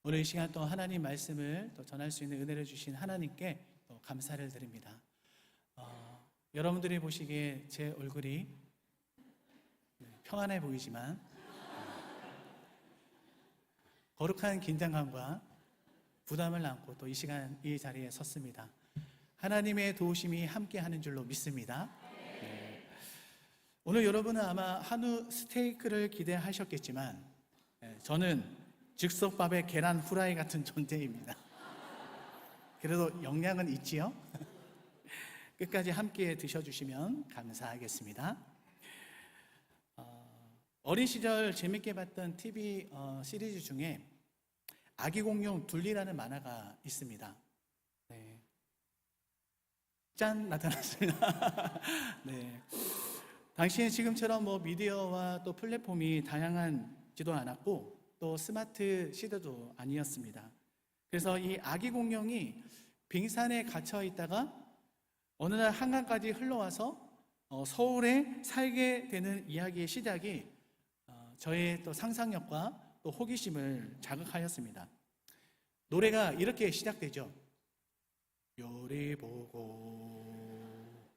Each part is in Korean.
오늘 이 시간 또 하나님 말씀을 또 전할 수 있는 은혜를 주신 하나님께 또 감사를 드립니다. 여러분들이 보시기에 제 얼굴이 평안해 보이지만 거룩한 긴장감과 부담을 안고 또 이 시간 이 자리에 섰습니다. 하나님의 도우심이 함께하는 줄로 믿습니다. 오늘 여러분은 아마 한우 스테이크를 기대하셨겠지만 저는 즉석밥에 계란 후라이 같은 존재입니다. 그래도 영양은 있지요? 끝까지 함께 드셔주시면 감사하겠습니다. 어린 시절 재밌게 봤던 TV 시리즈 중에 아기 공룡 둘리라는 만화가 있습니다. 네. 짠! 나타났습니다. 네. 당시에 지금처럼 미디어와 또 플랫폼이 다양하지도 않았고 또 스마트 시대도 아니었습니다. 그래서 이 아기 공룡이 빙산에 갇혀 있다가 어느 날 한강까지 흘러와서 서울에 살게 되는 이야기의 시작이 저의 또 상상력과 또 호기심을 자극하였습니다. 노래가 이렇게 시작되죠. 요리 보고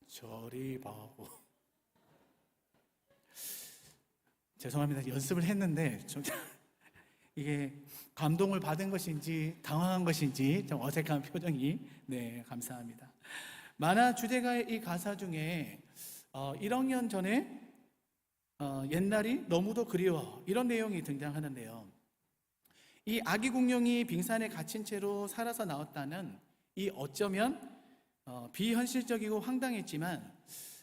저리 보고. 죄송합니다. 연습을 했는데 좀 이게 감동을 받은 것인지 당황한 것인지 좀 어색한 표정이 감사합니다. 만화 주제가의 이 가사 중에 1억 년 전에 옛날이 너무도 그리워 이런 내용이 등장하는데요. 이 아기 공룡이 빙산에 갇힌 채로 살아서 나왔다는 이 어쩌면 비현실적이고 황당했지만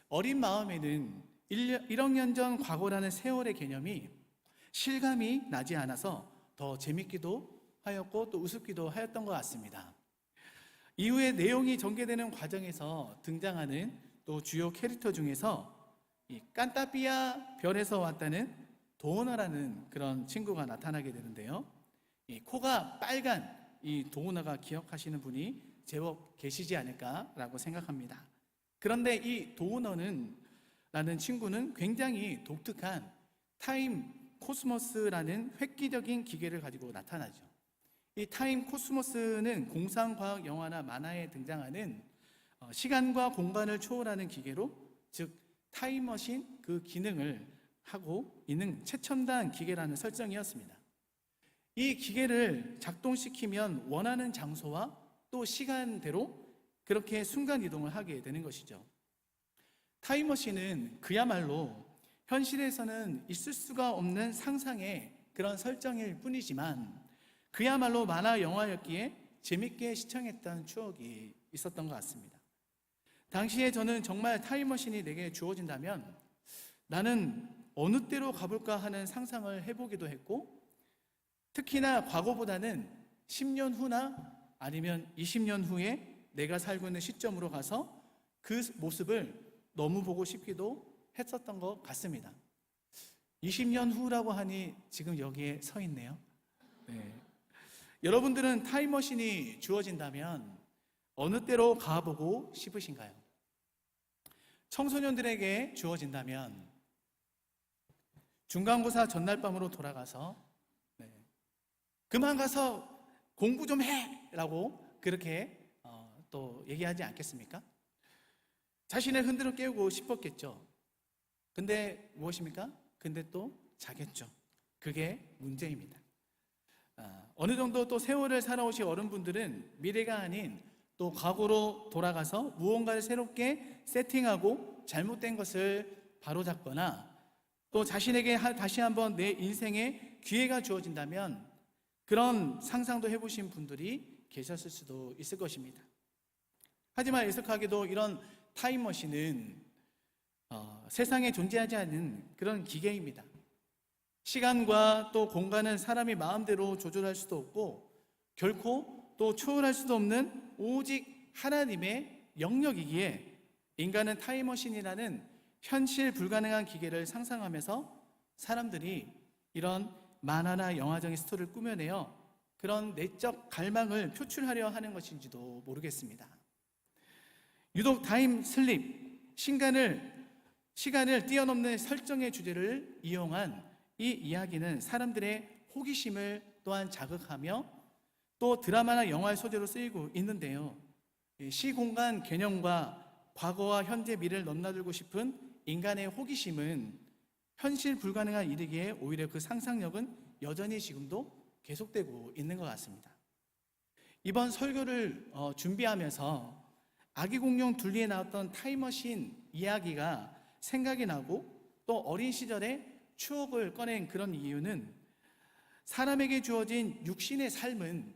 어린 마음에는 1억 년 전 과거라는 세월의 개념이 실감이 나지 않아서 더 재밌기도 하였고 또 우습기도 하였던 것 같습니다. 이후에 내용이 전개되는 과정에서 등장하는 또 주요 캐릭터 중에서 이 깐따삐아 별에서 왔다는 도우너라는 그런 친구가 나타나게 되는데요. 이 코가 빨간 이 도우너가 기억하시는 분이 제법 계시지 않을까라고 생각합니다. 그런데 이 도우너는 라는 친구는 굉장히 독특한 타임 코스모스라는 획기적인 기계를 가지고 나타나죠. 이 타임 코스모스는 공상과학 영화나 만화에 등장하는 시간과 공간을 초월하는 기계로, 즉 타임머신 그 기능을 하고 있는 최첨단 기계라는 설정이었습니다. 이 기계를 작동시키면 원하는 장소와 또 시간대로 그렇게 순간이동을 하게 되는 것이죠. 타임머신은 그야말로 현실에서는 있을 수가 없는 상상의 그런 설정일 뿐이지만 그야말로 만화 영화였기에 재밌게 시청했던 추억이 있었던 것 같습니다. 당시에 저는 정말 타임머신이 내게 주어진다면 나는 어느 때로 가볼까 하는 상상을 해보기도 했고, 특히나 과거보다는 10년 후나 아니면 20년 후에 내가 살고 있는 시점으로 가서 그 모습을 너무 보고 싶기도 했었던 것 같습니다. 20년 후라고 하니 지금 여기에 서 있네요. 여러분들은 타임머신이 주어진다면 어느 때로 가보고 싶으신가요? 청소년들에게 주어진다면 중간고사 전날 밤으로 돌아가서 그만 가서 공부 좀 해! 라고 그렇게 또 얘기하지 않겠습니까? 자신을 흔들어 깨우고 싶었겠죠. 근데 무엇입니까? 근데 또 자겠죠. 그게 문제입니다. 어느 정도 또 세월을 살아오신 어른분들은 미래가 아닌 또 과거로 돌아가서 무언가를 새롭게 세팅하고 잘못된 것을 바로잡거나 또 자신에게 다시 한번 내 인생에 기회가 주어진다면 그런 상상도 해보신 분들이 계셨을 수도 있을 것입니다. 하지만 애석하게도 이런 타임머신은 세상에 존재하지 않는 그런 기계입니다. 시간과 또 공간은 사람이 마음대로 조절할 수도 없고 결코 또 초월할 수도 없는 오직 하나님의 영역이기에 인간은 타임머신이라는 현실 불가능한 기계를 상상하면서 사람들이 이런 만화나 영화적인 스토리를 꾸며내어 그런 내적 갈망을 표출하려 하는 것인지도 모르겠습니다. 유독 타임 슬립, 시간을 뛰어넘는 설정의 주제를 이용한 이 이야기는 사람들의 호기심을 또한 자극하며 또 드라마나 영화의 소재로 쓰이고 있는데요. 시공간 개념과 과거와 현재 미래를 넘나들고 싶은 인간의 호기심은 현실 불가능한 일이기에 오히려 그 상상력은 여전히 지금도 계속되고 있는 것 같습니다. 이번 설교를 준비하면서 아기 공룡 둘리에 나왔던 타임머신 이야기가 생각이 나고 또 어린 시절의 추억을 꺼낸 그런 이유는 사람에게 주어진 육신의 삶은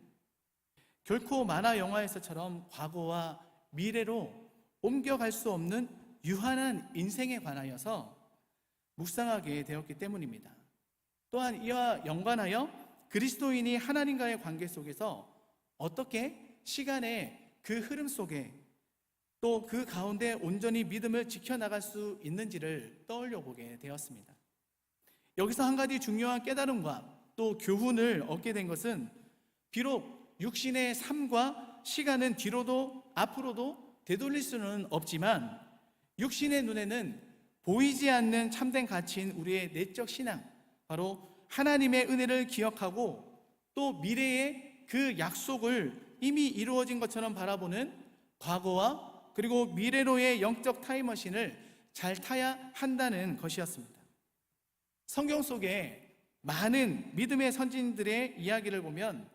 결코 만화 영화에서처럼 과거와 미래로 옮겨갈 수 없는 유한한 인생에 관하여서 묵상하게 되었기 때문입니다. 또한 이와 연관하여 그리스도인이 하나님과의 관계 속에서 어떻게 시간의 그 흐름 속에 또 그 가운데 온전히 믿음을 지켜나갈 수 있는지를 떠올려 보게 되었습니다. 여기서 한 가지 중요한 깨달음과 또 교훈을 얻게 된 것은 비록 육신의 삶과 시간은 뒤로도 앞으로도 되돌릴 수는 없지만 육신의 눈에는 보이지 않는 참된 가치인 우리의 내적 신앙, 바로 하나님의 은혜를 기억하고 또 미래의 그 약속을 이미 이루어진 것처럼 바라보는 과거와 그리고 미래로의 영적 타임머신을 잘 타야 한다는 것이었습니다. 성경 속에 많은 믿음의 선진들의 이야기를 보면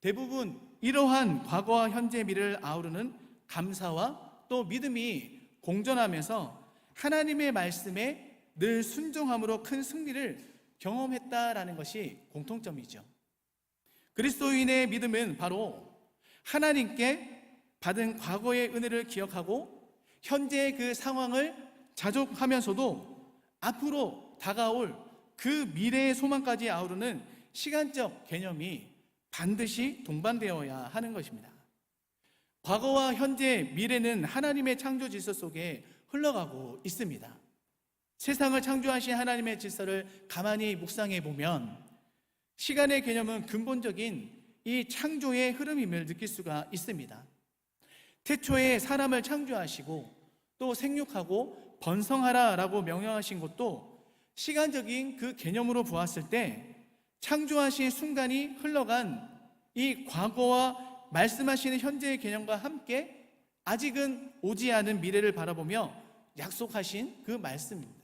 대부분 이러한 과거와 현재 미래를 아우르는 감사와 또 믿음이 공존하면서 하나님의 말씀에 늘 순종함으로 큰 승리를 경험했다라는 것이 공통점이죠. 그리스도인의 믿음은 바로 하나님께 받은 과거의 은혜를 기억하고 현재의 그 상황을 자족하면서도 앞으로 다가올 그 미래의 소망까지 아우르는 시간적 개념이 반드시 동반되어야 하는 것입니다. 과거와 현재, 미래는 하나님의 창조 질서 속에 흘러가고 있습니다. 세상을 창조하신 하나님의 질서를 가만히 묵상해 보면 시간의 개념은 근본적인 이 창조의 흐름임을 느낄 수가 있습니다. 태초에 사람을 창조하시고 또 생육하고 번성하라라고 명령하신 것도 시간적인 그 개념으로 보았을 때 창조하신 순간이 흘러간 이 과거와 말씀하시는 현재의 개념과 함께 아직은 오지 않은 미래를 바라보며 약속하신 그 말씀입니다.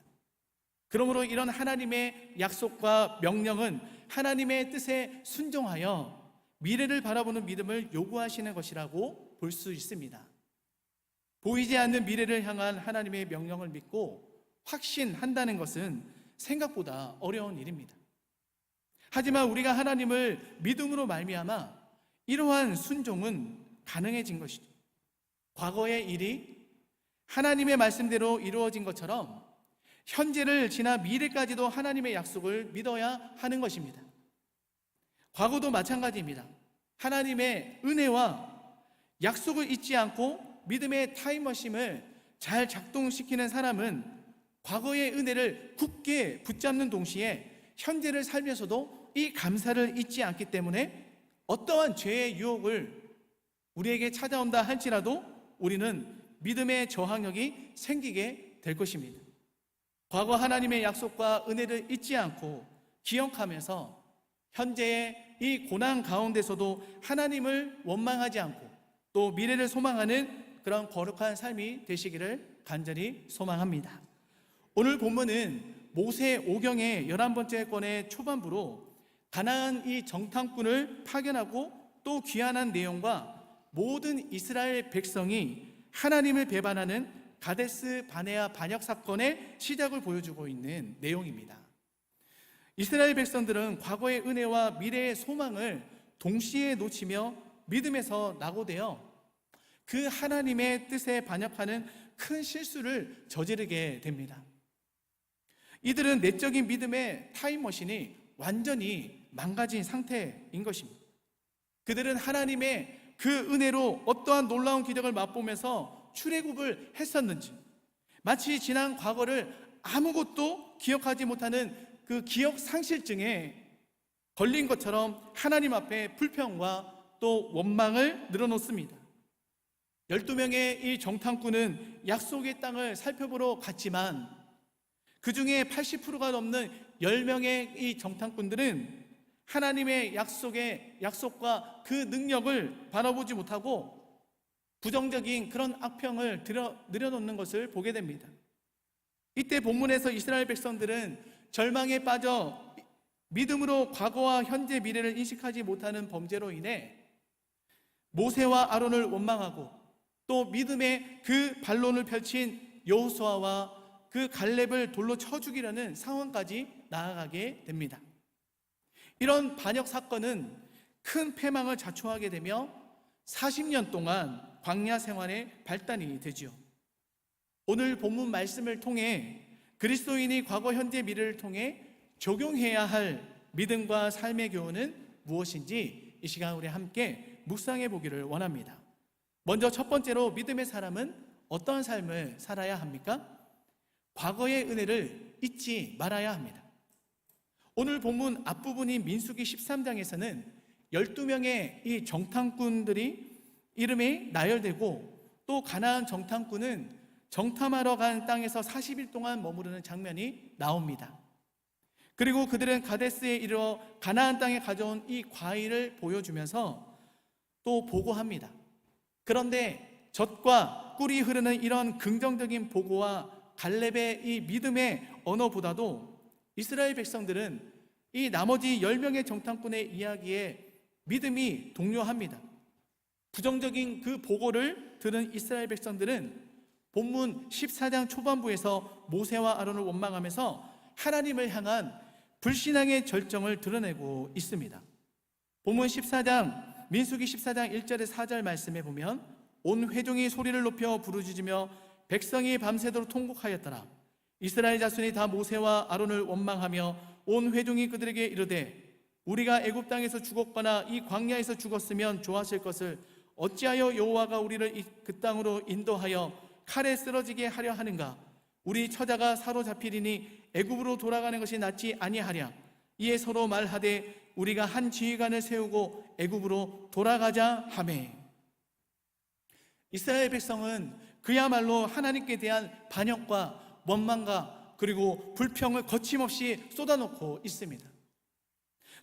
그러므로 이런 하나님의 약속과 명령은 하나님의 뜻에 순종하여 미래를 바라보는 믿음을 요구하시는 것이라고 볼 수 있습니다. 보이지 않는 미래를 향한 하나님의 명령을 믿고 확신한다는 것은 생각보다 어려운 일입니다. 하지만 우리가 하나님을 믿음으로 말미암아 이러한 순종은 가능해진 것이죠. 과거의 일이 하나님의 말씀대로 이루어진 것처럼 현재를 지나 미래까지도 하나님의 약속을 믿어야 하는 것입니다. 과거도 마찬가지입니다. 하나님의 은혜와 약속을 잊지 않고 믿음의 타임머신을 잘 작동시키는 사람은 과거의 은혜를 굳게 붙잡는 동시에 현재를 살면서도 이 감사를 잊지 않기 때문에 어떠한 죄의 유혹을 우리에게 찾아온다 할지라도 우리는 믿음의 저항력이 생기게 될 것입니다. 과거 하나님의 약속과 은혜를 잊지 않고 기억하면서 현재의 이 고난 가운데서도 하나님을 원망하지 않고 또 미래를 소망하는 그런 거룩한 삶이 되시기를 간절히 소망합니다. 오늘 본문은 모세 오경의 11번째 권의 초반부로 가나안 이 정탐꾼을 파견하고 또 귀환한 내용과 모든 이스라엘 백성이 하나님을 배반하는 가데스 바네아 반역 사건의 시작을 보여주고 있는 내용입니다. 이스라엘 백성들은 과거의 은혜와 미래의 소망을 동시에 놓치며 믿음에서 낙오되어 그 하나님의 뜻에 반역하는 큰 실수를 저지르게 됩니다. 이들은 내적인 믿음의 타임머신이 완전히 망가진 상태인 것입니다. 그들은 하나님의 그 은혜로 어떠한 놀라운 기적을 맛보면서 출애굽을 했었는지 마치 지난 과거를 아무것도 기억하지 못하는 그 기억 상실증에 걸린 것처럼 하나님 앞에 불평과 또 원망을 늘어놓습니다. 12명의 이 정탐꾼은 약속의 땅을 살펴보러 갔지만 그 중에 80%가 넘는 10명의 이 정탐꾼들은 하나님의 약속과 그 능력을 바라보지 못하고 부정적인 그런 악평을 늘여놓는 것을 보게 됩니다. 이때 본문에서 이스라엘 백성들은 절망에 빠져 믿음으로 과거와 현재 미래를 인식하지 못하는 범죄로 인해 모세와 아론을 원망하고 또 믿음의 그 반론을 펼친 여호수아와 그 갈렙을 돌로 쳐 죽이려는 상황까지 나아가게 됩니다. 이런 반역 사건은 큰 패망을 자초하게 되며 40년 동안 광야 생활의 발단이 되지요. 오늘 본문 말씀을 통해 그리스도인이 과거, 현재, 미래를 통해 적용해야 할 믿음과 삶의 교훈은 무엇인지 이 시간 우리 함께 묵상해 보기를 원합니다. 먼저 첫 번째로 믿음의 사람은 어떤 삶을 살아야 합니까? 과거의 은혜를 잊지 말아야 합니다. 오늘 본문 앞부분인 민수기 13장에서는 12명의 이 정탐꾼들이 이름이 나열되고 또 가나안 정탐꾼은 정탐하러 간 땅에서 40일 동안 머무르는 장면이 나옵니다. 그리고 그들은 가데스에 이르러 가나안 땅에 가져온 이 과일을 보여주면서 또 보고합니다. 그런데 젖과 꿀이 흐르는 이런 긍정적인 보고와 갈렙의 이 믿음의 언어보다도 이스라엘 백성들은 이 나머지 10명의 정탐꾼의 이야기에 믿음이 동요합니다. 부정적인 그 보고를 들은 이스라엘 백성들은 본문 14장 초반부에서 모세와 아론을 원망하면서 하나님을 향한 불신앙의 절정을 드러내고 있습니다. 본문 14장 민수기 14장 1절에 4절 말씀에 보면 온 회중이 소리를 높여 부르짖으며 백성이 밤새도록 통곡하였더라. 이스라엘 자손이 다 모세와 아론을 원망하며 온 회중이 그들에게 이르되 우리가 애굽 땅에서 죽었거나 이 광야에서 죽었으면 좋았을 것을 어찌하여 여호와가 우리를 그 땅으로 인도하여 칼에 쓰러지게 하려 하는가? 우리 처자가 사로잡히리니 애굽으로 돌아가는 것이 낫지 아니하랴. 이에 서로 말하되 우리가 한 지휘관을 세우고 애굽으로 돌아가자 하매. 이스라엘 백성은 그야말로 하나님께 대한 반역과 원망과 그리고 불평을 거침없이 쏟아놓고 있습니다.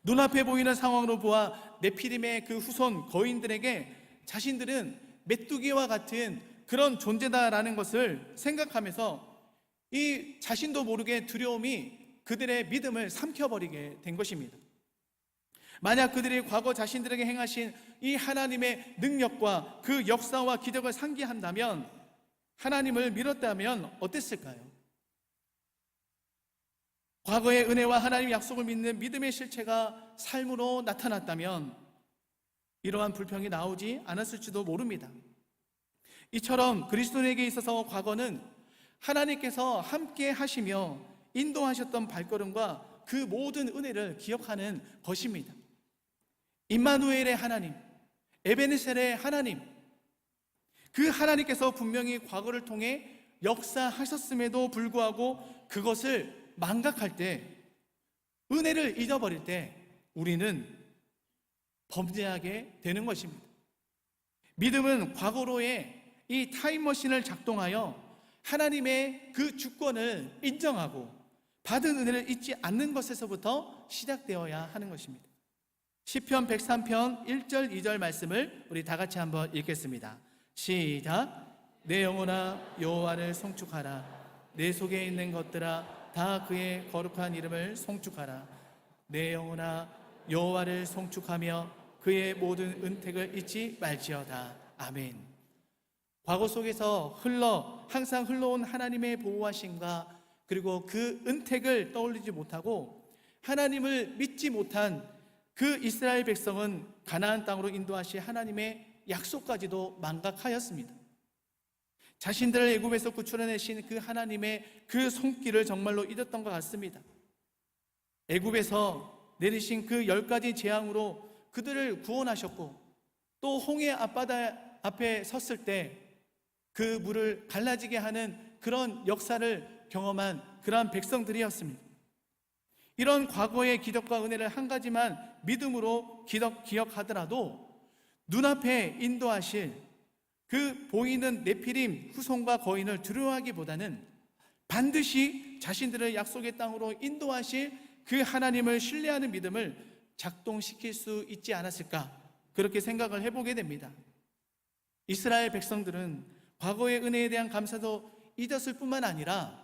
눈앞에 보이는 상황으로 보아 네피림의 그 후손 거인들에게 자신들은 메뚜기와 같은 그런 존재다라는 것을 생각하면서 이 자신도 모르게 두려움이 그들의 믿음을 삼켜버리게 된 것입니다. 만약 그들이 과거 자신들에게 행하신 이 하나님의 능력과 그 역사와 기적을 상기한다면, 하나님을 믿었다면 어땠을까요? 과거의 은혜와 하나님의 약속을 믿는 믿음의 실체가 삶으로 나타났다면 이러한 불평이 나오지 않았을지도 모릅니다. 이처럼 그리스도인에게 있어서 과거는 하나님께서 함께 하시며 인도하셨던 발걸음과 그 모든 은혜를 기억하는 것입니다. 임마누엘의 하나님, 에베네셀의 하나님, 그 하나님께서 분명히 과거를 통해 역사하셨음에도 불구하고 그것을 망각할 때, 은혜를 잊어버릴 때 우리는 범죄하게 되는 것입니다. 믿음은 과거로의 이 타임머신을 작동하여 하나님의 그 주권을 인정하고 받은 은혜를 잊지 않는 것에서부터 시작되어야 하는 것입니다. 시편 103편 1절 2절 말씀을 우리 다 같이 한번 읽겠습니다. 시작. 내 영혼아 여호와를 송축하라. 내 속에 있는 것들아 다 그의 거룩한 이름을 송축하라. 내 영혼아 여호와를 송축하며 그의 모든 은택을 잊지 말지어다. 아멘. 과거 속에서 항상 흘러온 하나님의 보호하심과 그리고 그 은택을 떠올리지 못하고 하나님을 믿지 못한 그 이스라엘 백성은 가나안 땅으로 인도하실 하나님의 약속까지도 망각하였습니다. 자신들을 애굽에서 구출해내신 그 하나님의 그 손길을 정말로 잊었던 것 같습니다. 애굽에서 내리신 그 10가지 재앙으로 그들을 구원하셨고 또 홍해 앞바다 앞에 섰을 때 그 물을 갈라지게 하는 그런 역사를 경험한 그러한 백성들이었습니다. 이런 과거의 기적과 은혜를 한 가지만 믿음으로 기억하더라도 눈앞에 인도하실 그 보이는 네피림 후손과 거인을 두려워하기보다는 반드시 자신들을 약속의 땅으로 인도하실 그 하나님을 신뢰하는 믿음을 작동시킬 수 있지 않았을까, 그렇게 생각을 해보게 됩니다. 이스라엘 백성들은 과거의 은혜에 대한 감사도 잊었을 뿐만 아니라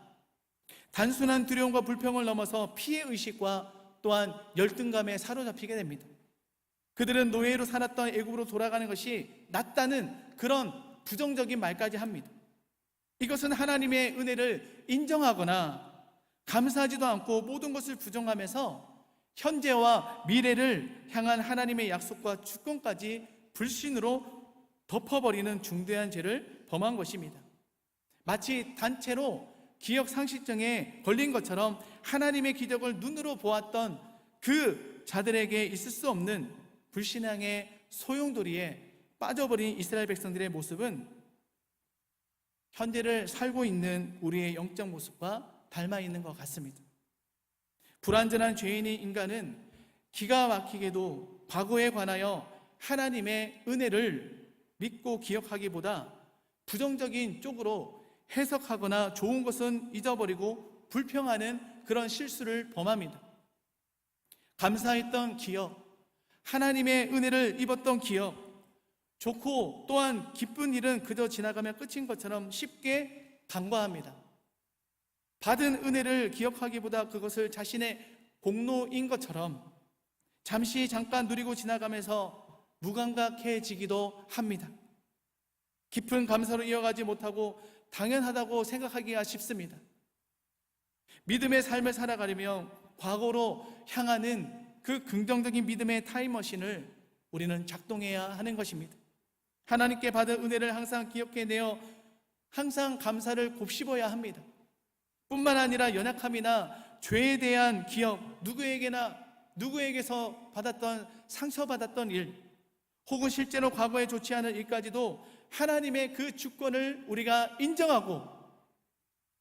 단순한 두려움과 불평을 넘어서 피해의식과 또한 열등감에 사로잡히게 됩니다. 그들은 노예로 살았던 애굽으로 돌아가는 것이 낫다는 그런 부정적인 말까지 합니다. 이것은 하나님의 은혜를 인정하거나 감사하지도 않고 모든 것을 부정하면서 현재와 미래를 향한 하나님의 약속과 주권까지 불신으로 덮어버리는 중대한 죄를 범한 것입니다. 마치 단체로 기억 상실증에 걸린 것처럼 하나님의 기적을 눈으로 보았던 그 자들에게 있을 수 없는 불신앙의 소용돌이에 빠져버린 이스라엘 백성들의 모습은 현재를 살고 있는 우리의 영적 모습과 닮아 있는 것 같습니다. 불완전한 죄인인 인간은 기가 막히게도 과거에 관하여 하나님의 은혜를 믿고 기억하기보다 부정적인 쪽으로 해석하거나 좋은 것은 잊어버리고 불평하는 그런 실수를 범합니다. 감사했던 기억, 하나님의 은혜를 입었던 기억, 좋고 또한 기쁜 일은 그저 지나가면 끝인 것처럼 쉽게 간과합니다. 받은 은혜를 기억하기보다 그것을 자신의 공로인 것처럼 잠깐 누리고 지나가면서 무감각해지기도 합니다. 깊은 감사로 이어가지 못하고 당연하다고 생각하기가 쉽습니다. 믿음의 삶을 살아가려면 과거로 향하는 그 긍정적인 믿음의 타임머신을 우리는 작동해야 하는 것입니다. 하나님께 받은 은혜를 항상 기억해내어 항상 감사를 곱씹어야 합니다. 뿐만 아니라 연약함이나 죄에 대한 기억, 누구에게서 받았던 상처받았던 일, 혹은 실제로 과거에 좋지 않은 일까지도 하나님의 그 주권을 우리가 인정하고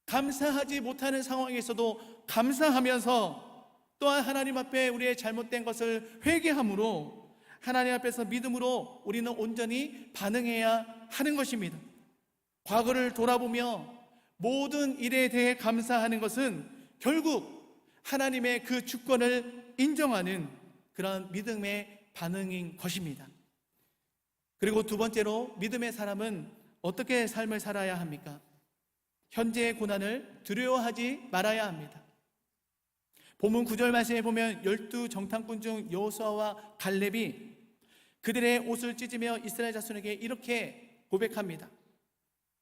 감사하지 못하는 상황에서도 감사하면서 또한 하나님 앞에 우리의 잘못된 것을 회개함으로 하나님 앞에서 믿음으로 우리는 온전히 반응해야 하는 것입니다. 과거를 돌아보며 모든 일에 대해 감사하는 것은 결국 하나님의 그 주권을 인정하는 그런 믿음의 반응인 것입니다. 그리고 두 번째로 믿음의 사람은 어떻게 삶을 살아야 합니까? 현재의 고난을 두려워하지 말아야 합니다. 본문 9절 말씀에 보면 12정탐꾼 중 여호수아와 갈렙이 그들의 옷을 찢으며 이스라엘 자손에게 이렇게 고백합니다.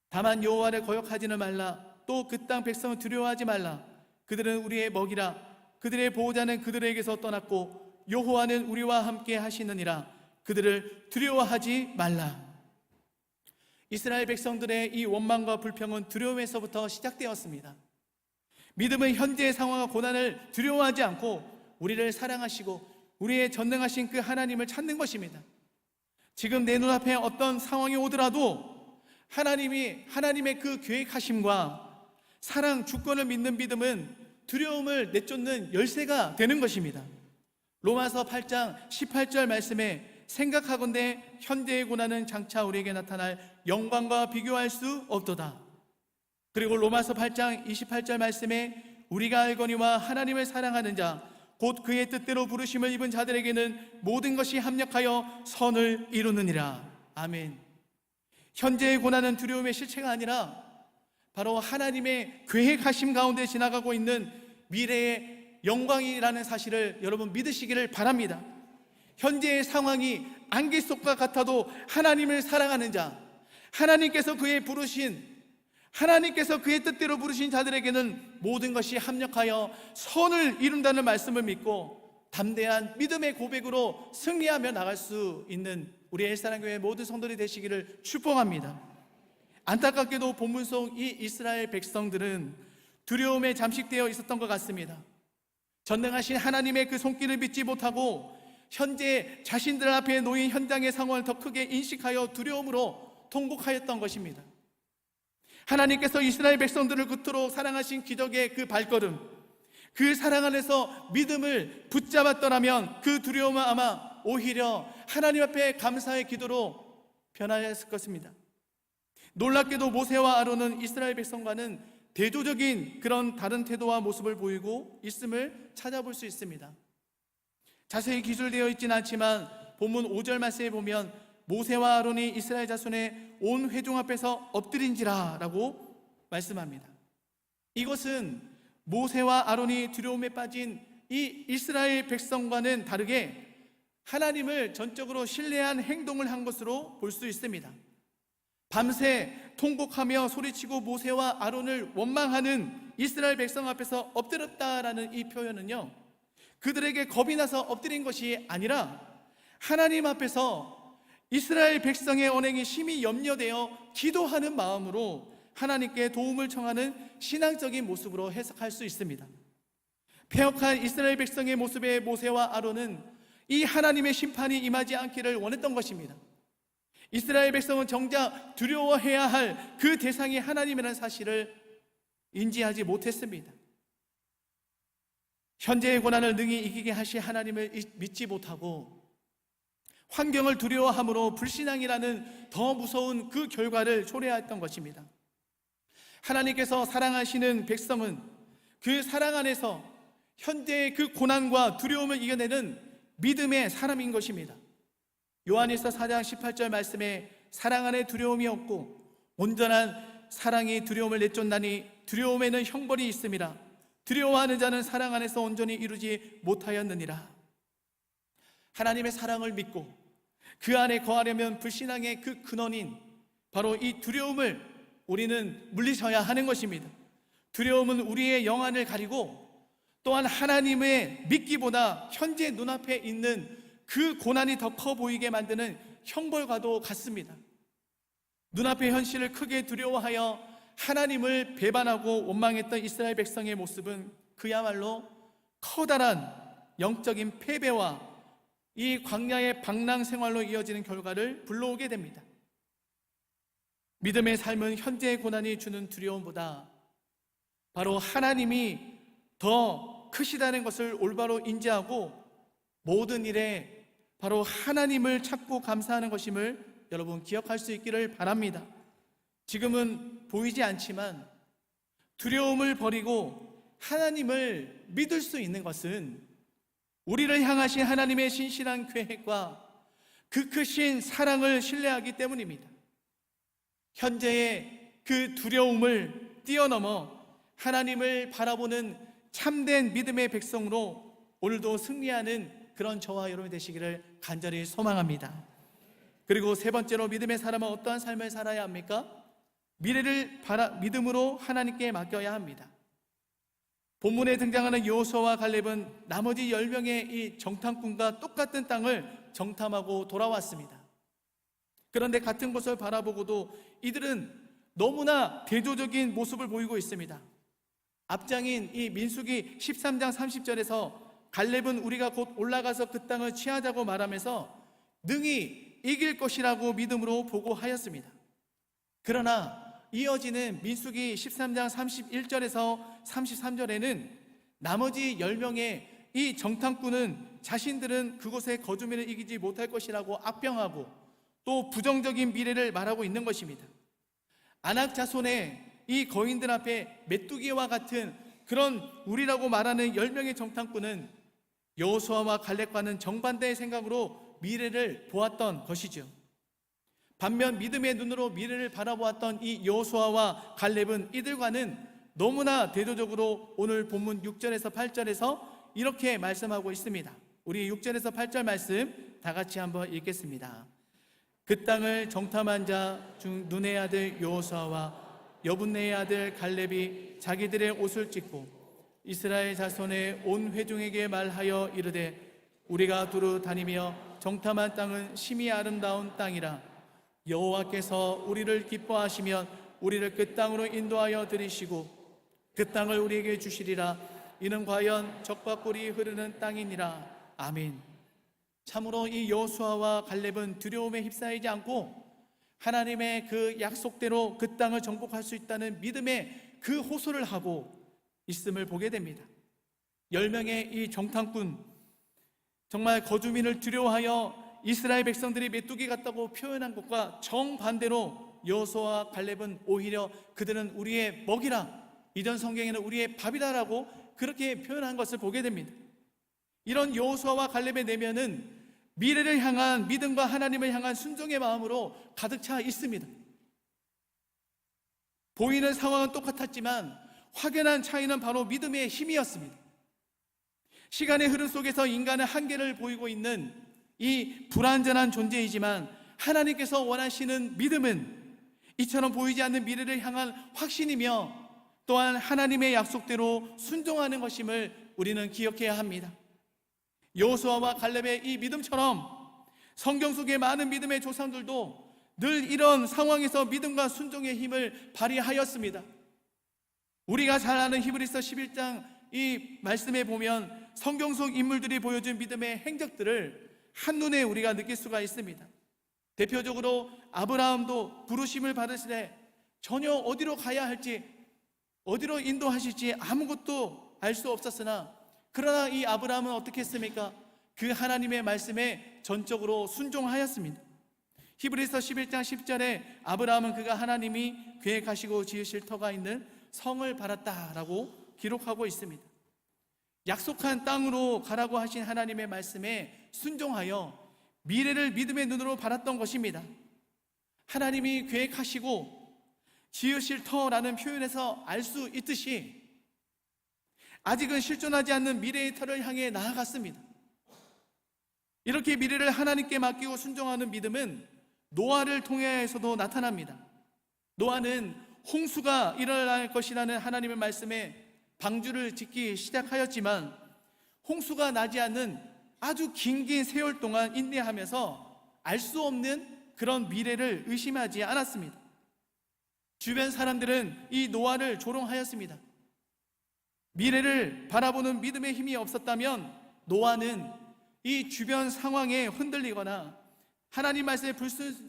다만 여호와를 거역하지는 말라. 또 그 땅 백성을 두려워하지 말라. 그들은 우리의 먹이라. 그들의 보호자는 그들에게서 떠났고 여호와는 우리와 함께 하시느니라. 그들을 두려워하지 말라. 이스라엘 백성들의 이 원망과 불평은 두려움에서부터 시작되었습니다. 믿음은 현재의 상황과 고난을 두려워하지 않고 우리를 사랑하시고 우리의 전능하신 그 하나님을 찾는 것입니다. 지금 내 눈앞에 어떤 상황이 오더라도 하나님의 그 계획하심과 사랑, 주권을 믿는 믿음은 두려움을 내쫓는 열쇠가 되는 것입니다. 로마서 8장 18절 말씀에 생각하건대 현재의 고난은 장차 우리에게 나타날 영광과 비교할 수 없도다. 그리고 로마서 8장 28절 말씀에 우리가 알거니와 하나님을 사랑하는 자 곧 그의 뜻대로 부르심을 입은 자들에게는 모든 것이 합력하여 선을 이루느니라. 아멘. 현재의 고난은 두려움의 실체가 아니라 바로 하나님의 계획하심 가운데 지나가고 있는 미래의 영광이라는 사실을 여러분 믿으시기를 바랍니다. 현재의 상황이 안개 속과 같아도 하나님을 사랑하는 자, 하나님께서 그의 뜻대로 부르신 자들에게는 모든 것이 합력하여 선을 이룬다는 말씀을 믿고 담대한 믿음의 고백으로 승리하며 나갈 수 있는 우리 엘사랑교회 모든 성도들이 되시기를 축복합니다. 안타깝게도 본문 속 이 이스라엘 백성들은 두려움에 잠식되어 있었던 것 같습니다. 전능하신 하나님의 그 손길을 믿지 못하고 현재 자신들 앞에 놓인 현장의 상황을 더 크게 인식하여 두려움으로 통곡하였던 것입니다. 하나님께서 이스라엘 백성들을 그토록 사랑하신 기적의 그 발걸음, 그 사랑 안에서 믿음을 붙잡았더라면 그 두려움은 아마 오히려 하나님 앞에 감사의 기도로 변화했을 것입니다. 놀랍게도 모세와 아론은 이스라엘 백성과는 대조적인 그런 다른 태도와 모습을 보이고 있음을 찾아볼 수 있습니다. 자세히 기술되어 있지는 않지만 본문 5절 말씀에 보면 모세와 아론이 이스라엘 자손의 온 회중 앞에서 엎드린지라 라고 말씀합니다. 이것은 모세와 아론이 두려움에 빠진 이 이스라엘 백성과는 다르게 하나님을 전적으로 신뢰한 행동을 한 것으로 볼 수 있습니다. 밤새 통곡하며 소리치고 모세와 아론을 원망하는 이스라엘 백성 앞에서 엎드렸다라는 이 표현은요, 그들에게 겁이 나서 엎드린 것이 아니라 하나님 앞에서 이스라엘 백성의 언행이 심히 염려되어 기도하는 마음으로 하나님께 도움을 청하는 신앙적인 모습으로 해석할 수 있습니다. 패역한 이스라엘 백성의 모습에 모세와 아론은 이 하나님의 심판이 임하지 않기를 원했던 것입니다. 이스라엘 백성은 정작 두려워해야 할 그 대상이 하나님이라는 사실을 인지하지 못했습니다. 현재의 고난을 능히 이기게 하실 하나님을 믿지 못하고 환경을 두려워함으로 불신앙이라는 더 무서운 그 결과를 초래했던 것입니다. 하나님께서 사랑하시는 백성은 그 사랑 안에서 현재의 그 고난과 두려움을 이겨내는 믿음의 사람인 것입니다. 요한일서 4장 18절 말씀에 사랑 안에 두려움이 없고 온전한 사랑이 두려움을 내쫓나니 두려움에는 형벌이 있음이라. 두려워하는 자는 사랑 안에서 온전히 이루지 못하였느니라. 하나님의 사랑을 믿고 그 안에 거하려면 불신앙의 그 근원인 바로 이 두려움을 우리는 물리쳐야 하는 것입니다. 두려움은 우리의 영안을 가리고 또한 하나님의 믿기보다 현재 눈앞에 있는 그 고난이 더 커 보이게 만드는 형벌과도 같습니다. 눈앞의 현실을 크게 두려워하여 하나님을 배반하고 원망했던 이스라엘 백성의 모습은 그야말로 커다란 영적인 패배와 이 광야의 방랑 생활로 이어지는 결과를 불러오게 됩니다. 믿음의 삶은 현재의 고난이 주는 두려움보다 바로 하나님이 더 크시다는 것을 올바로 인지하고 모든 일에 바로 하나님을 찾고 감사하는 것임을 여러분 기억할 수 있기를 바랍니다. 지금은 보이지 않지만 두려움을 버리고 하나님을 믿을 수 있는 것은 우리를 향하신 하나님의 신실한 계획과 그 크신 사랑을 신뢰하기 때문입니다. 현재의 그 두려움을 뛰어넘어 하나님을 바라보는 참된 믿음의 백성으로 오늘도 승리하는 그런 저와 여러분이 되시기를 간절히 소망합니다. 그리고 세 번째로 믿음의 사람은 어떠한 삶을 살아야 합니까? 미래를 믿음으로 하나님께 맡겨야 합니다. 본문에 등장하는 여호수아와 갈렙은 나머지 10명의 이 정탐꾼과 똑같은 땅을 정탐하고 돌아왔습니다. 그런데 같은 곳을 바라보고도 이들은 너무나 대조적인 모습을 보이고 있습니다. 앞장인 이 민수기 13장 30절에서 갈렙은 우리가 곧 올라가서 그 땅을 취하자고 말하면서 능히 이길 것이라고 믿음으로 보고하였습니다. 그러나 이어지는 민수기 13장 31절에서 33절에는 나머지 10명의 이 정탐꾼은 자신들은 그곳의 거주민을 이기지 못할 것이라고 악병하고 또 부정적인 미래를 말하고 있는 것입니다. 아낙 자손의 이 거인들 앞에 메뚜기와 같은 그런 우리라고 말하는 10명의 정탐꾼은 여호수아와 갈렙과는 정반대의 생각으로 미래를 보았던 것이죠. 반면 믿음의 눈으로 미래를 바라보았던 이 여호수아와 갈렙은 이들과는 너무나 대조적으로 오늘 본문 6절에서 8절에서 이렇게 말씀하고 있습니다. 우리 6절에서 8절 말씀 다 같이 한번 읽겠습니다. 그 땅을 정탐한 자 중 눈의 아들 여호수아와 여분네의 아들 갈렙이 자기들의 옷을 찢고 이스라엘 자손의 온 회중에게 말하여 이르되 우리가 두루 다니며 정탐한 땅은 심히 아름다운 땅이라 여호와께서 우리를 기뻐하시면 우리를 그 땅으로 인도하여 들이시고 그 땅을 우리에게 주시리라. 이는 과연 적과 꿀이 흐르는 땅이니라. 아멘. 참으로 이 여호수아와 갈렙은 두려움에 휩싸이지 않고 하나님의 그 약속대로 그 땅을 정복할 수 있다는 믿음의 그 호소를 하고 있음을 보게 됩니다. 10명의 이 정탐꾼, 정말 거주민을 두려워하여 이스라엘 백성들이 메뚜기 같다고 표현한 것과 정반대로 여호수아와 갈렙은 오히려 그들은 우리의 먹이라, 이전 성경에는 우리의 밥이다라고 그렇게 표현한 것을 보게 됩니다. 이런 여호수아와 갈렙의 내면은 미래를 향한 믿음과 하나님을 향한 순종의 마음으로 가득 차 있습니다. 보이는 상황은 똑같았지만 확연한 차이는 바로 믿음의 힘이었습니다. 시간의 흐름 속에서 인간은 한계를 보이고 있는 이 불완전한 존재이지만 하나님께서 원하시는 믿음은 이처럼 보이지 않는 미래를 향한 확신이며 또한 하나님의 약속대로 순종하는 것임을 우리는 기억해야 합니다. 여호수아와 갈렙의 이 믿음처럼 성경 속의 많은 믿음의 조상들도 늘 이런 상황에서 믿음과 순종의 힘을 발휘하였습니다. 우리가 잘 아는 히브리서 11장 이 말씀에 보면 성경 속 인물들이 보여준 믿음의 행적들을 한눈에 우리가 느낄 수가 있습니다. 대표적으로 아브라함도 부르심을 받으시되 전혀 어디로 가야 할지, 어디로 인도하실지 아무것도 알 수 없었으나 그러나 이 아브라함은 어떻게 했습니까? 그 하나님의 말씀에 전적으로 순종하였습니다. 히브리서 11장 10절에 아브라함은 그가 하나님이 계획하시고 지으실 터가 있는 성을 바랐다라고 기록하고 있습니다. 약속한 땅으로 가라고 하신 하나님의 말씀에 순종하여 미래를 믿음의 눈으로 바랐던 것입니다. 하나님이 계획하시고 지으실 터라는 표현에서 알 수 있듯이 아직은 실존하지 않는 미래의 터를 향해 나아갔습니다. 이렇게 미래를 하나님께 맡기고 순종하는 믿음은 노아를 통해서도 나타납니다. 노아는 홍수가 일어날 것이라는 하나님의 말씀에 방주를 짓기 시작하였지만 홍수가 나지 않는 아주 긴 세월 동안 인내하면서 알 수 없는 그런 미래를 의심하지 않았습니다. 주변 사람들은 이 노아를 조롱하였습니다. 미래를 바라보는 믿음의 힘이 없었다면 노아는 이 주변 상황에 흔들리거나 하나님 말씀에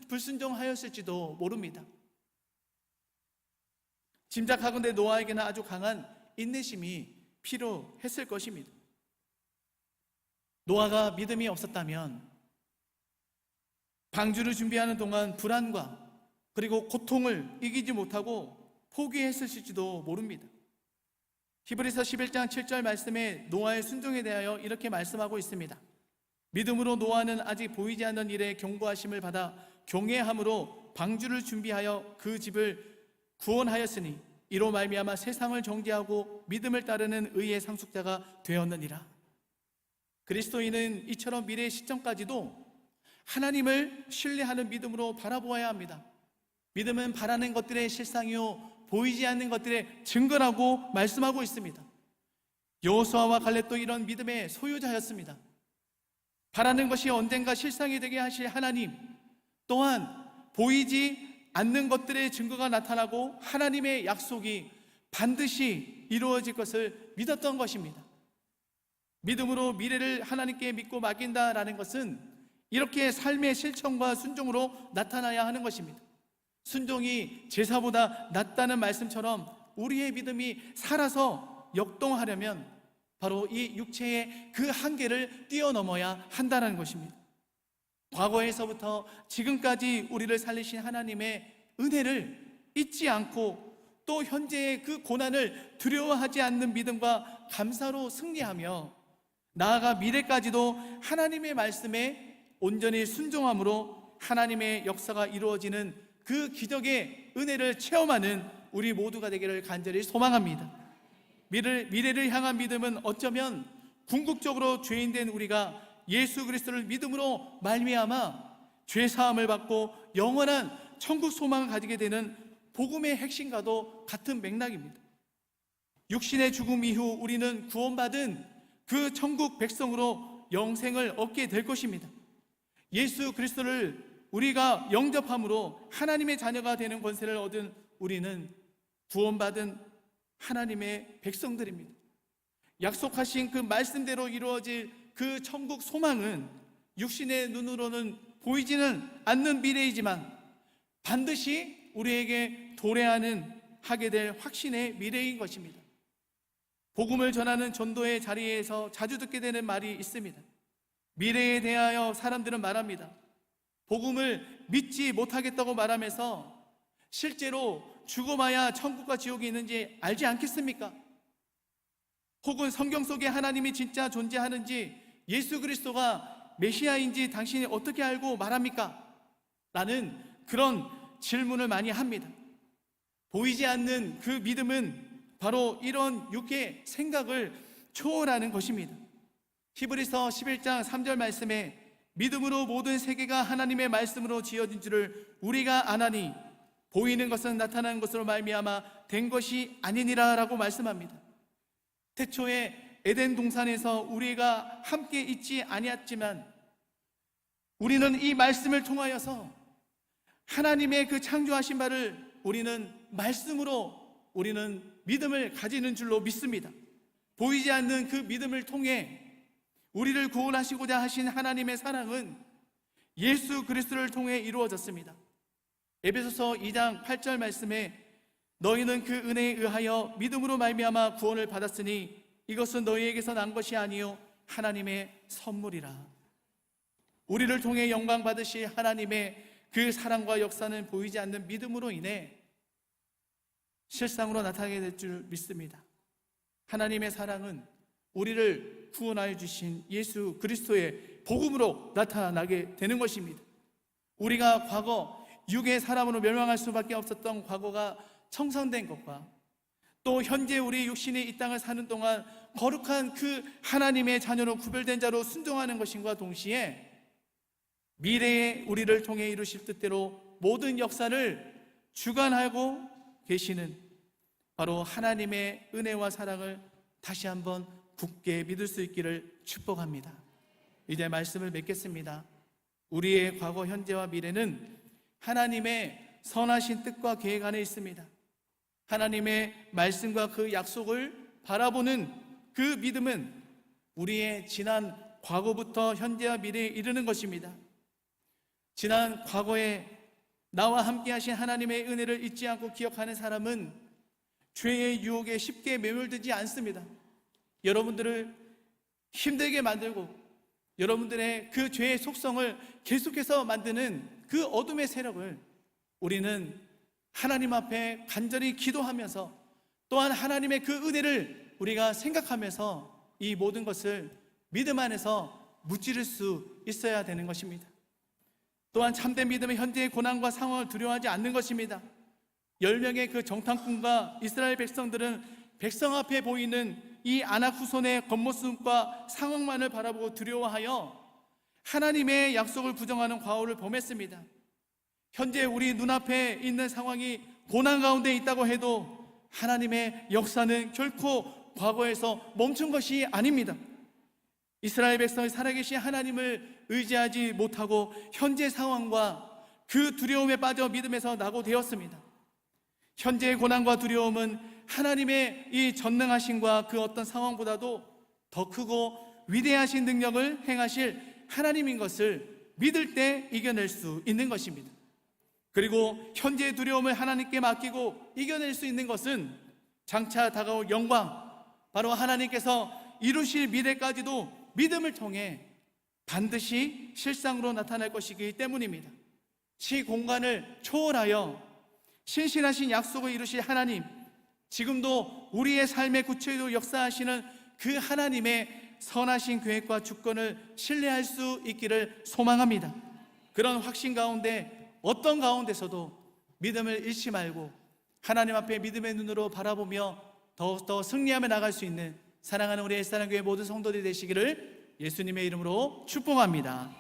불순종하였을지도 모릅니다. 짐작하건대 노아에게는 아주 강한 인내심이 필요했을 것입니다. 노아가 믿음이 없었다면 방주를 준비하는 동안 불안과 그리고 고통을 이기지 못하고 포기했을지도 모릅니다. 히브리서 11장 7절 말씀에 노아의 순종에 대하여 이렇게 말씀하고 있습니다. 믿음으로 노아는 아직 보이지 않는 일에 경고하심을 받아 경외함으로 방주를 준비하여 그 집을 구원하였으니 이로 말미암아 세상을 정죄하고 믿음을 따르는 의의 상속자가 되었느니라. 그리스도인은 이처럼 미래의 시점까지도 하나님을 신뢰하는 믿음으로 바라보아야 합니다. 믿음은 바라는 것들의 실상이요 보이지 않는 것들의 증거라고 말씀하고 있습니다. 여호수아와 갈렙도 이런 믿음의 소유자였습니다. 바라는 것이 언젠가 실상이 되게 하실 하나님, 또한 보이지 않는 것들의 증거가 나타나고 하나님의 약속이 반드시 이루어질 것을 믿었던 것입니다. 믿음으로 미래를 하나님께 믿고 맡긴다라는 것은 이렇게 삶의 실천과 순종으로 나타나야 하는 것입니다. 순종이 제사보다 낫다는 말씀처럼 우리의 믿음이 살아서 역동하려면 바로 이 육체의 그 한계를 뛰어넘어야 한다는 것입니다. 과거에서부터 지금까지 우리를 살리신 하나님의 은혜를 잊지 않고 또 현재의 그 고난을 두려워하지 않는 믿음과 감사로 승리하며 나아가 미래까지도 하나님의 말씀에 온전히 순종함으로 하나님의 역사가 이루어지는 그 기적의 은혜를 체험하는 우리 모두가 되기를 간절히 소망합니다. 미래를 향한 믿음은 어쩌면 궁극적으로 죄인된 우리가 예수 그리스도를 믿음으로 말미암아 죄 사함을 받고 영원한 천국 소망을 가지게 되는 복음의 핵심과도 같은 맥락입니다. 육신의 죽음 이후 우리는 구원받은 그 천국 백성으로 영생을 얻게 될 것입니다. 예수 그리스도를 우리가 영접함으로 하나님의 자녀가 되는 권세를 얻은 우리는 구원받은 하나님의 백성들입니다. 약속하신 그 말씀대로 이루어질 그 천국 소망은 육신의 눈으로는 보이지는 않는 미래이지만 반드시 우리에게 도래하는 하게 될 확신의 미래인 것입니다. 복음을 전하는 전도의 자리에서 자주 듣게 되는 말이 있습니다. 미래에 대하여 사람들은 말합니다. 복음을 믿지 못하겠다고 말하면서 실제로 죽어봐야 천국과 지옥이 있는지 알지 않겠습니까? 혹은 성경 속에 하나님이 진짜 존재하는지 예수 그리스도가 메시아인지 당신이 어떻게 알고 말합니까? 라는 그런 질문을 많이 합니다. 보이지 않는 그 믿음은 바로 이런 육의 생각을 초월하는 것입니다. 히브리서 11장 3절 말씀에 믿음으로 모든 세계가 하나님의 말씀으로 지어진 줄을 우리가 아나니 보이는 것은 나타나는 것으로 말미암아 된 것이 아니니라 라고 말씀합니다. 태초에 에덴 동산에서 우리가 함께 있지 아니었지만 우리는 이 말씀을 통하여서 하나님의 그 창조하신 바를 우리는 말씀으로 우리는 믿음을 가지는 줄로 믿습니다. 보이지 않는 그 믿음을 통해 우리를 구원하시고자 하신 하나님의 사랑은 예수 그리스도를 통해 이루어졌습니다. 에베소서 2장 8절 말씀에 너희는 그 은혜에 의하여 믿음으로 말미암아 구원을 받았으니 이것은 너희에게서 난 것이 아니요 하나님의 선물이라. 우리를 통해 영광 받으실 하나님의 그 사랑과 역사는 보이지 않는 믿음으로 인해 실상으로 나타나게 될 줄 믿습니다. 하나님의 사랑은 우리를 구원하여 주신 예수 그리스도의 복음으로 나타나게 되는 것입니다. 우리가 과거 육의 사람으로 멸망할 수밖에 없었던 과거가 청산된 것과 또 현재 우리 육신이 이 땅을 사는 동안 거룩한 그 하나님의 자녀로 구별된 자로 순종하는 것과 동시에 미래에 우리를 통해 이루실 뜻대로 모든 역사를 주관하고 계시는 바로 하나님의 은혜와 사랑을 다시 한번 굳게 믿을 수 있기를 축복합니다. 이제 말씀을 맺겠습니다. 우리의 과거, 현재와 미래는 하나님의 선하신 뜻과 계획 안에 있습니다. 하나님의 말씀과 그 약속을 바라보는 그 믿음은 우리의 지난 과거부터 현재와 미래에 이르는 것입니다. 지난 과거에 나와 함께 하신 하나님의 은혜를 잊지 않고 기억하는 사람은 죄의 유혹에 쉽게 매몰되지 않습니다. 여러분들을 힘들게 만들고 여러분들의 그 죄의 속성을 계속해서 만드는 그 어둠의 세력을 우리는 하나님 앞에 간절히 기도하면서 또한 하나님의 그 은혜를 우리가 생각하면서 이 모든 것을 믿음 안에서 무찌를 수 있어야 되는 것입니다. 또한 참된 믿음은 현재의 고난과 상황을 두려워하지 않는 것입니다. 10명의 그 정탐꾼과 이스라엘 백성들은 백성 앞에 보이는 이 아낙 후손의 겉모습과 상황만을 바라보고 두려워하여 하나님의 약속을 부정하는 과오를 범했습니다. 현재 우리 눈앞에 있는 상황이 고난 가운데 있다고 해도 하나님의 역사는 결코 과거에서 멈춘 것이 아닙니다. 이스라엘 백성이 살아계신 하나님을 의지하지 못하고 현재 상황과 그 두려움에 빠져 믿음에서 낙오되었습니다. 현재의 고난과 두려움은 하나님의 이 전능하심과 그 어떤 상황보다도 더 크고 위대하신 능력을 행하실 하나님인 것을 믿을 때 이겨낼 수 있는 것입니다. 그리고 현재의 두려움을 하나님께 맡기고 이겨낼 수 있는 것은 장차 다가올 영광, 바로 하나님께서 이루실 미래까지도 믿음을 통해 반드시 실상으로 나타날 것이기 때문입니다. 시공간을 초월하여 신실하신 약속을 이루실 하나님, 지금도 우리의 삶의 구체로 역사하시는 그 하나님의 선하신 계획과 주권을 신뢰할 수 있기를 소망합니다. 그런 확신 가운데 어떤 가운데서도 믿음을 잃지 말고 하나님 앞에 믿음의 눈으로 바라보며 더욱더 승리하며 나갈 수 있는 사랑하는 우리 엘사랑교회 모든 성도들이 되시기를 예수님의 이름으로 축복합니다.